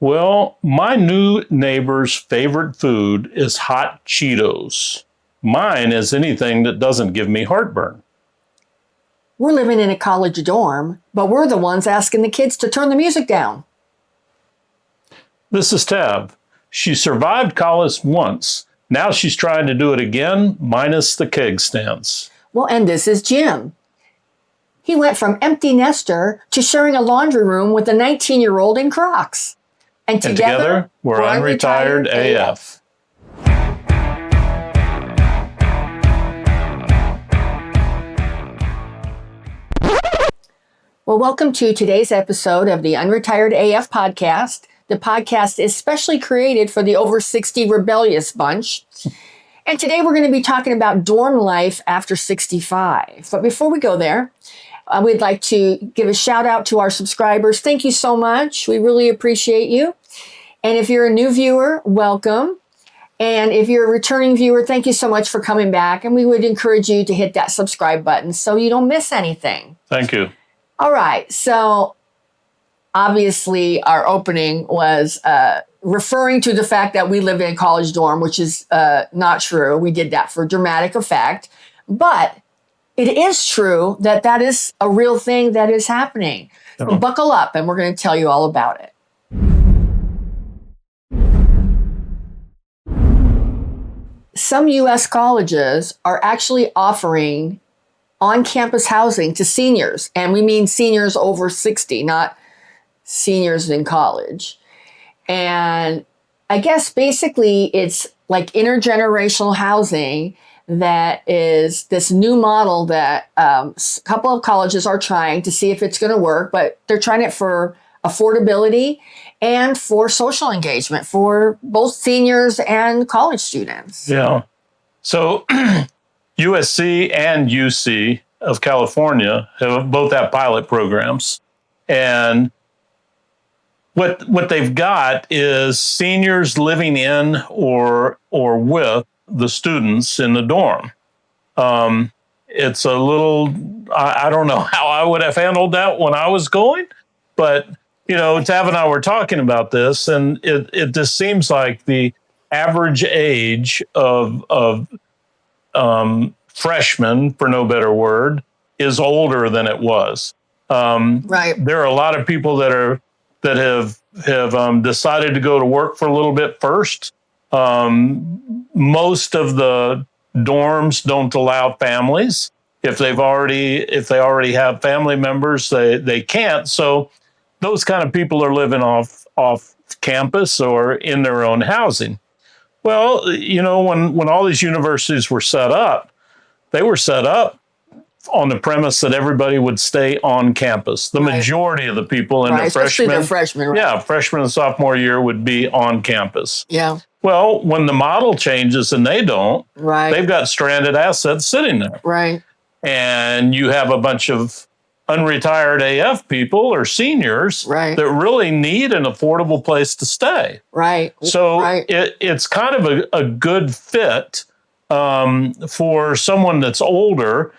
Well, my new neighbor's favorite food is hot Cheetos. Mine is anything that doesn't give me heartburn. We're living in a college dorm, but we're the ones asking the kids to turn the music down. This is Tab. She survived college once. Now she's trying to do it again, minus the keg stands. Well, and this is Jim. He went from empty nester to sharing a laundry room with a 19-year-old in Crocs. And together we're Unretired AF. Well, welcome to today's episode of the Unretired AF podcast. The podcast is specially created for the over 60 rebellious bunch. And today we're going to be talking about dorm life after 65. But before we go there, we'd like to give a shout out to our subscribers. Thank you so much. We really appreciate you. And if you're a new viewer, welcome. And if you're a returning viewer, thank you so much for coming back. And we would encourage you to hit that subscribe button so you don't miss anything. Thank you. All right. So obviously our opening was referring to the fact that we live in a college dorm, which is not true. We did that for dramatic effect. But it is true that that is a real thing that is happening. So buckle up and we're going to tell you all about it. Some U.S. colleges are actually offering on-campus housing to seniors. And we mean seniors over 60, not seniors in college. And I guess basically it's like intergenerational housing that is this new model that a couple of colleges are trying to see if it's going to work, but they're trying it for affordability and for social engagement for both seniors and college students. Yeah. So USC and UC of California both have pilot programs. And what they've got is seniors living in or with the students in the dorm. It's a little, I don't know how I would have handled that when I was going, but, you know, Tav and I were talking about this, and it just seems like the average age of freshmen, for no better word, is older than it was. Right. There are a lot of people that have decided to go to work for a little bit first. Most of the dorms don't allow families. If they already have family members, they can't. So those kind of people are living off campus or in their own housing. Well, you know, when all these universities were set up, they were set up on the premise that everybody would stay on campus. The majority of the people in their freshmen, right? Yeah, freshman and sophomore year would be on campus. Yeah. Well, when the model changes and they don't, they've got stranded assets sitting there. Right. And you have a bunch of unretired AF people or seniors that really need an affordable place to stay. Right. So it's kind of a good fit for someone that's older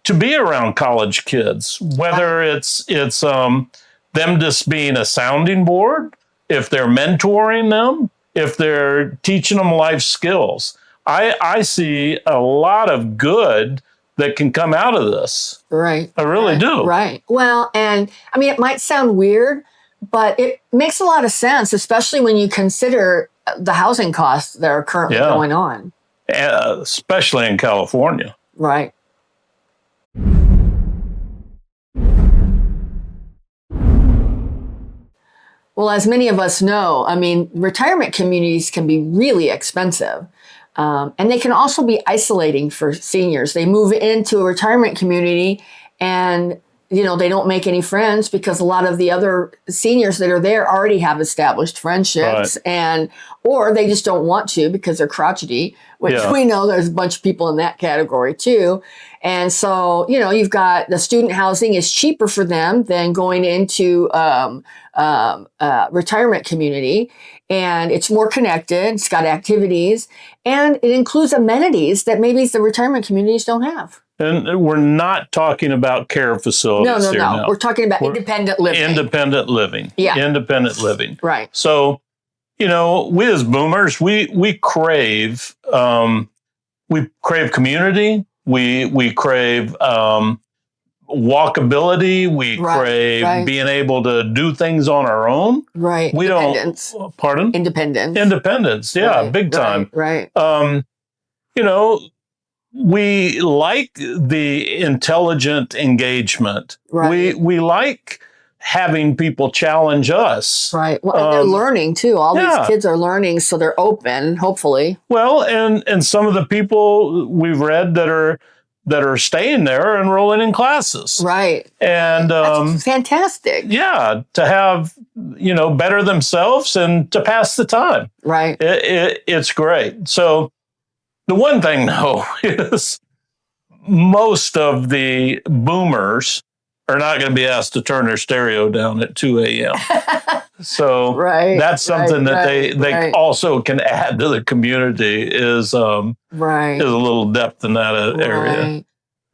to be around college kids, whether it's them just being a sounding board, if they're mentoring them, if they're teaching them life skills. I see a lot of good that can come out of this. Right. I really do. Right. Well, and I mean, it might sound weird, but it makes a lot of sense, especially when you consider the housing costs that are currently going on. Especially in California. Right. Well, as many of us know, I mean, retirement communities can be really expensive. And they can also be isolating for seniors. They move into a retirement community and, you know, they don't make any friends because a lot of the other seniors that are there already have established friendships or they just don't want to because they're crotchety, which we know there's a bunch of people in that category too. And so, you know, you've got the student housing is cheaper for them than going into retirement community. And it's more connected. It's got activities and it includes amenities that maybe the retirement communities don't have. And we're not talking about care facilities No. here now. We're talking about We're independent living. Independent living. Yeah. Independent living. Right. So, we as boomers, we crave community. We crave walkability. We crave being able to do things on our own. Right. We Independence. don't. Pardon? Independence. Yeah, big time. Right. We like the intelligent engagement. Right. We like having people challenge us. Right. Well, and they're learning too. All these kids are learning, so they're open, hopefully. Well, and some of the people we've read that are staying there are enrolling in classes. Right. And that's fantastic. Yeah, to have, better themselves and to pass the time. Right. It's great. So the one thing, though, is most of the boomers are not going to be asked to turn their stereo down at 2 a.m. So that's something that they also can add to the community is a little depth in that area.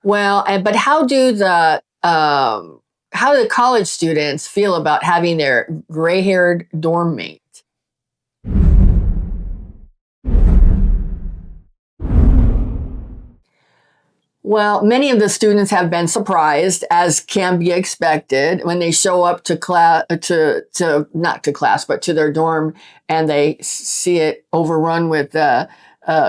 Well, but how do the college students feel about having their gray-haired dorm mate? Well, many of the students have been surprised, as can be expected, when they show up to class, not to class, but to their dorm, and they see it overrun with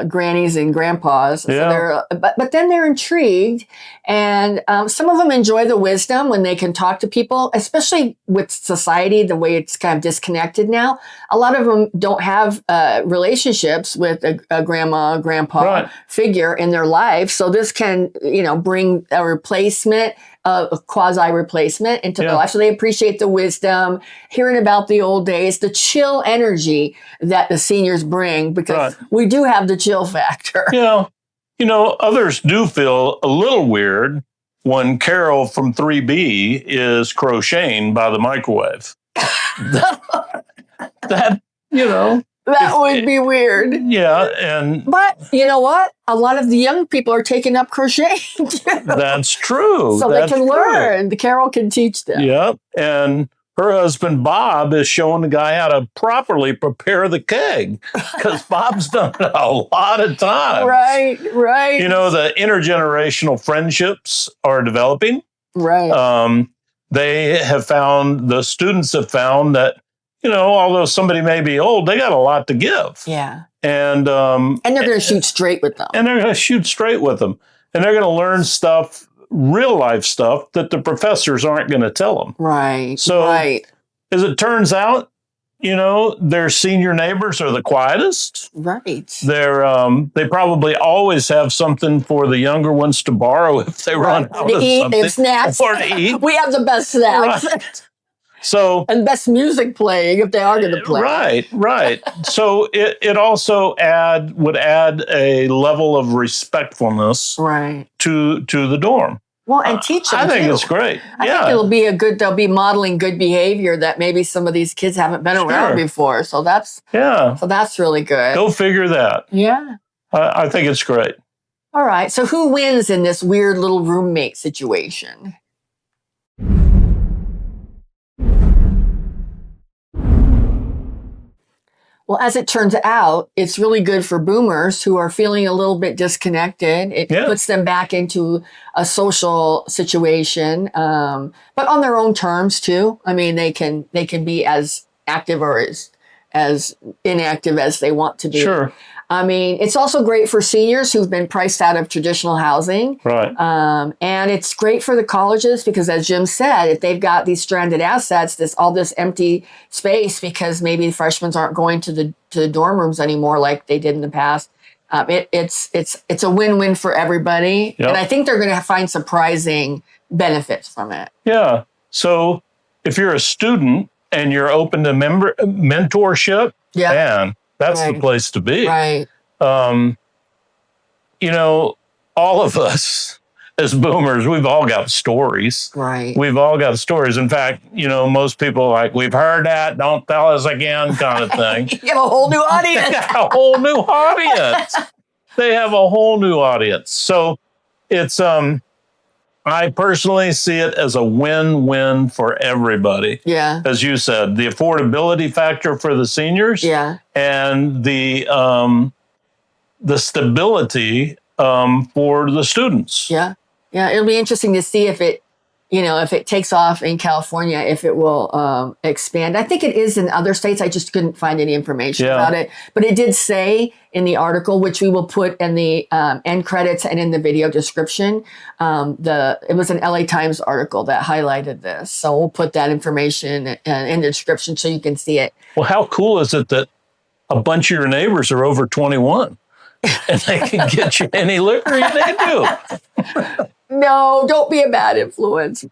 grannies and grandpas. Yeah. So but then they're intrigued, and some of them enjoy the wisdom when they can talk to people, especially with society, the way it's kind of disconnected now. A lot of them don't have relationships with a grandma, grandpa figure in their life. So this can, bring a replacement, a quasi replacement into their life. So they appreciate the wisdom, hearing about the old days, the chill energy that the seniors bring, because we do have the chill factor. Others do feel a little weird when Carol from 3B is crocheting by the microwave. That would be weird. Yeah. But you know what? A lot of the young people are taking up crocheting too. That's true. So they can learn. The Carol can teach them. Yep. And her husband, Bob, is showing the guy how to properly prepare the keg, because Bob's done it a lot of times. Right. The intergenerational friendships are developing. Right. The students have found that, although somebody may be old, they got a lot to give. Yeah. And they're going to shoot straight with them. And they're going to learn stuff, real life stuff, that the professors aren't going to tell them. Right. So as it turns out, their senior neighbors are the quietest. Right. They probably always have something for the younger ones to borrow if they run out of something. They have snacks. Or to eat. We have the best snacks. Right. So, and best music playing if they are going to play. Right. So it also would add a level of respectfulness to the dorm. Well, and teach them. I think it's great. I think they'll be modeling good behavior that maybe some of these kids haven't been around before. So that's really good. Go figure that. Yeah. I think it's great. All right. So who wins in this weird little roommate situation? Well, as it turns out, it's really good for boomers who are feeling a little bit disconnected. It puts them back into a social situation, but on their own terms too. I mean, they can be as active or as inactive as they want to be. Sure. I mean, it's also great for seniors who've been priced out of traditional housing. Right. And it's great for the colleges because, as Jim said, if they've got these stranded assets, all this empty space because maybe freshmen aren't going to the dorm rooms anymore like they did in the past, it's a win-win for everybody. Yep. And I think they're going to find surprising benefits from it. Yeah. So if you're a student and you're open to mentorship, man, that's the place to be. Right. All of us as boomers, we've all got stories. Right. We've all got stories. In fact, most people are like, we've heard that, don't tell us again kind of thing. You have a whole new audience. They have a whole new audience. They have a whole new audience. So, it's I personally see it as a win-win for everybody. Yeah. As you said, the affordability factor for the seniors. Yeah. And the stability for the students. Yeah. Yeah. It'll be interesting to see if it, if it takes off in California, if it will expand. I think it is in other states. I just couldn't find any information about it. But it did say in the article, which we will put in the end credits and in the video description, it was an LA Times article that highlighted this. So we'll put that information in the description so you can see it. Well, how cool is it that a bunch of your neighbors are over 21 and they can get you any liquor they do? No, don't be a bad influence.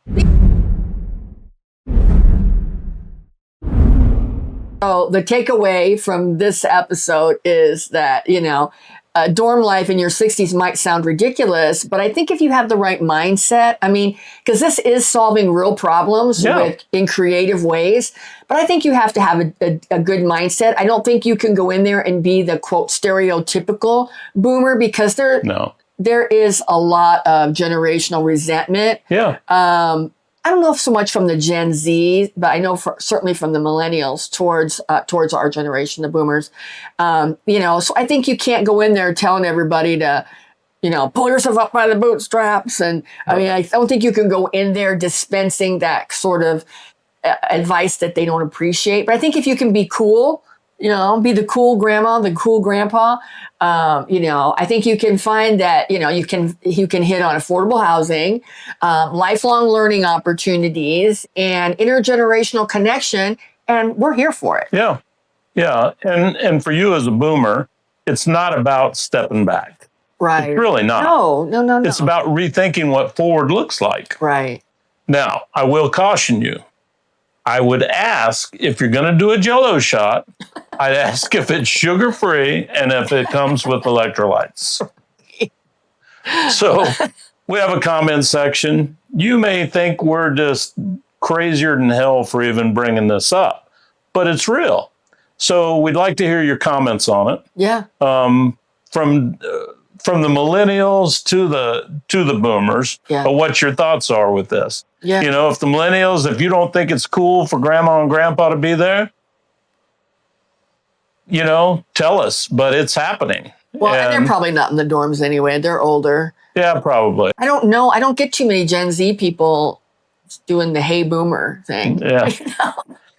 So the takeaway from this episode is that, dorm life in your 60s might sound ridiculous, but I think if you have the right mindset, because this is solving real problems in creative ways, but I think you have to have a good mindset. I don't think you can go in there and be the quote stereotypical boomer, because there is a lot of generational resentment. Yeah. I don't know if so much from the Gen Z, but I know certainly from the millennials towards our generation, the boomers. So I think you can't go in there telling everybody to, pull yourself up by the bootstraps. And I don't think you can go in there dispensing that sort of advice that they don't appreciate. But I think if you can be cool, be the cool grandma, the cool grandpa. I think you can find that, you can hit on affordable housing, lifelong learning opportunities, and intergenerational connection. And we're here for it. Yeah. Yeah. And for you as a boomer, it's not about stepping back. Right. It's really not. No. It's about rethinking what forward looks like. Right. Now, I will caution you. I would ask if you're going to do a Jell-O shot, I'd ask if it's sugar-free and if it comes with electrolytes. So we have a comment section. You may think we're just crazier than hell for even bringing this up, but it's real. So we'd like to hear your comments on it. Yeah. From the millennials to the boomers, what your thoughts are with this. Yeah. If the millennials, if you don't think it's cool for grandma and grandpa to be there, tell us, but it's happening. Well, and they're probably not in the dorms anyway. They're older. Yeah, probably. I don't know. I don't get too many Gen Z people doing the hey boomer thing. Yeah.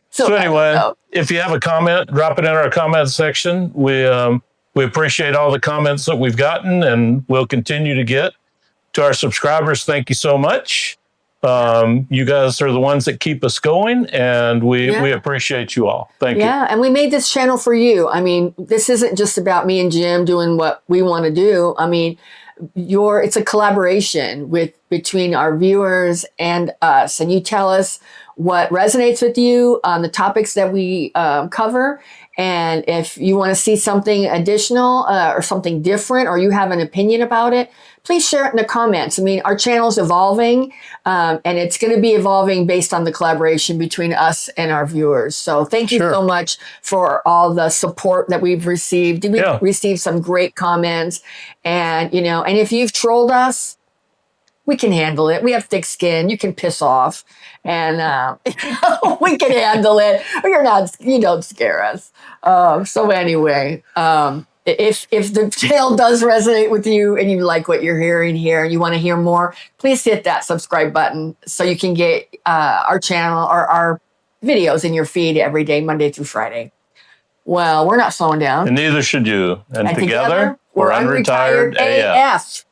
So anyway, if you have a comment, drop it in our comment section. We appreciate all the comments that we've gotten, and we'll continue to get. To our subscribers, thank you so much. You guys are the ones that keep us going, and we appreciate you all. Thank you. Yeah, and we made this channel for you. This isn't just about me and Jim doing what we want to do. It's a collaboration between our viewers and us, and you tell us what resonates with you on the topics that we cover. And if you want to see something additional or something different, or you have an opinion about it, please share it in the comments. Our channel's evolving, and it's going to be evolving based on the collaboration between us and our viewers. So thank you so much for all the support that we've received. We've received some great comments, and and if you've trolled us, we can handle it. We have thick skin. You can piss off, and we can handle it. You don't scare us. So anyway, if the tale does resonate with you and you like what you're hearing here and you want to hear more, please hit that subscribe button so you can get our channel or our videos in your feed every day, Monday through Friday. Well, we're not slowing down. And neither should you. And together, we're Unretired AF.